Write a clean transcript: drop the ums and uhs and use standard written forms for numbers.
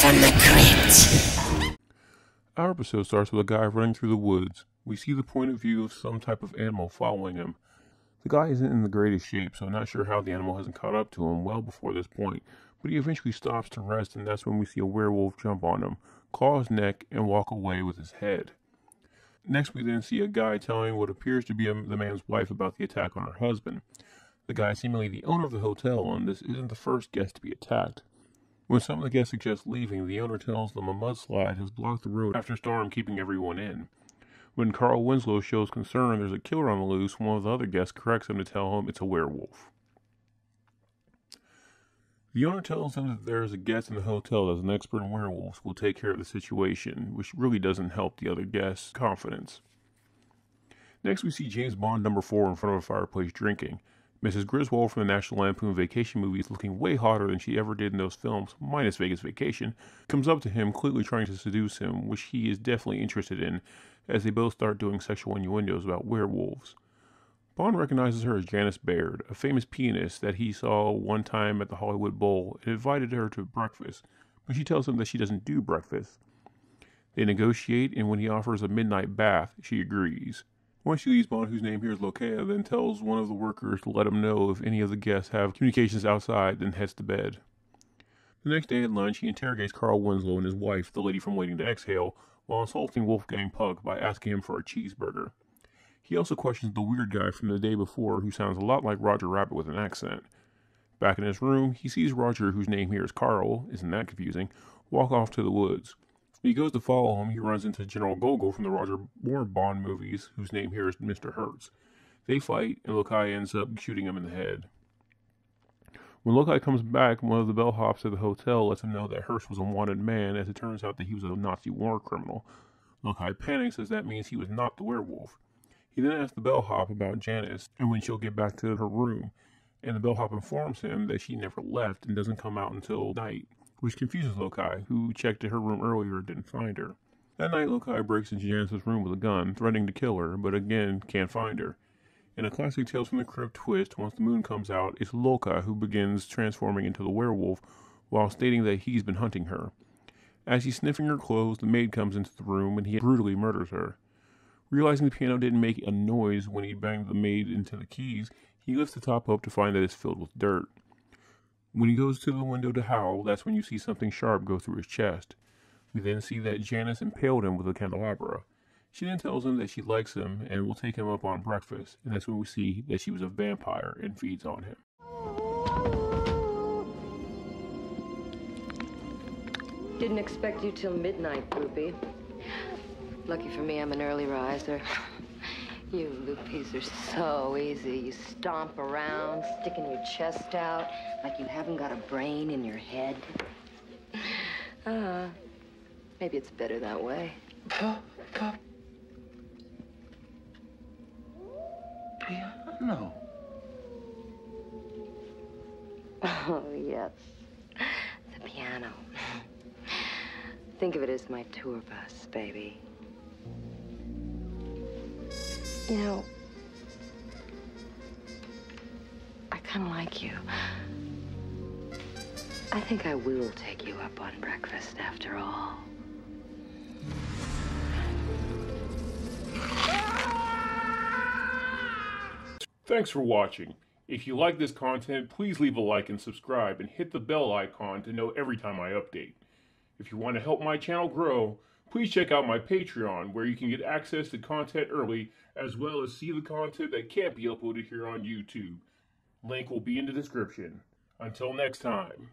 from the crypt. Our episode starts with a guy running through the woods. We see the point of view of some type of animal following him. The guy isn't in the greatest shape, so I'm not sure how the animal hasn't caught up to him well before this point, but he eventually stops to rest, and that's when we see a werewolf jump on him, claw his neck, and walk away with his head. Next, we then see a guy telling what appears to be the man's wife about the attack on her husband. The guy, seemingly the owner of the hotel, and this isn't the first guest to be attacked. When some of the guests suggest leaving, the owner tells them a mudslide has blocked the road after a storm, keeping everyone in. When Carl Winslow shows concern there's a killer on the loose, one of the other guests corrects him to tell him it's a werewolf. The owner tells them that there is a guest in the hotel that's an expert in werewolves will take care of the situation, which really doesn't help the other guests' confidence. Next, we see James Bond number 4 in front of a fireplace drinking. Mrs. Griswold from the National Lampoon Vacation movies, looking way hotter than she ever did in those films, minus Vegas Vacation, comes up to him, clearly trying to seduce him, which he is definitely interested in, as they both start doing sexual innuendos about werewolves. Bond recognizes her as Janice Baird, a famous pianist that he saw one time at the Hollywood Bowl, and invited her to breakfast, but she tells him that she doesn't do breakfast. They negotiate, and when he offers a midnight bath, she agrees. When she leaves, Bond, whose name here is Lokea, then tells one of the workers to let him know if any of the guests have communications outside, then heads to bed. The next day at lunch, he interrogates Carl Winslow and his wife, the lady from Waiting to Exhale, while insulting Wolfgang Puck by asking him for a cheeseburger. He also questions the weird guy from the day before who sounds a lot like Roger Rabbit with an accent. Back in his room, he sees Roger, whose name here is Carl, isn't that confusing, walk off to the woods. When he goes to follow him, he runs into General Gogol from the Roger Moore Bond movies, whose name here is Mr. Hertz. They fight, and Lokai ends up shooting him in the head. When Lokai comes back, one of the bellhops at the hotel lets him know that Hertz was a wanted man, as it turns out that he was a Nazi war criminal. Lokai panics, as that means he was not the werewolf. He then asks the bellhop about Janice, and when she'll get back to her room, and the bellhop informs him that she never left and doesn't come out until night, which confuses Lokai, who checked at her room earlier and didn't find her. That night, Lokai breaks into Janice's room with a gun, threatening to kill her, but again, can't find her. In a classic Tales from the Crypt twist, once the moon comes out, it's Lokai who begins transforming into the werewolf, while stating that he's been hunting her. As he's sniffing her clothes, the maid comes into the room, and he brutally murders her. Realizing the piano didn't make a noise when he banged the maid into the keys, he lifts the top up to find that it's filled with dirt. When he goes to the window to howl, that's when you see something sharp go through his chest. We then see that Janice impaled him with a candelabra. She then tells him that she likes him and will take him up on breakfast, and that's when we see that she was a vampire and feeds on him. Didn't expect you till midnight, groupie. Lucky for me, I'm an early riser. You loopies are so easy. You stomp around, sticking your chest out like you haven't got a brain in your head. Maybe it's better that way. Piano. Oh, yes. The piano. Think of it as my tour bus, baby. You know, I kind of like you. I think I will take you up on breakfast after all. Thanks for watching. If you like this content, please leave a like and subscribe, and hit the bell icon to know every time I update. If you want to help my channel grow, please check out my Patreon, where you can get access to content early, as well as see the content that can't be uploaded here on YouTube. Link will be in the description. Until next time.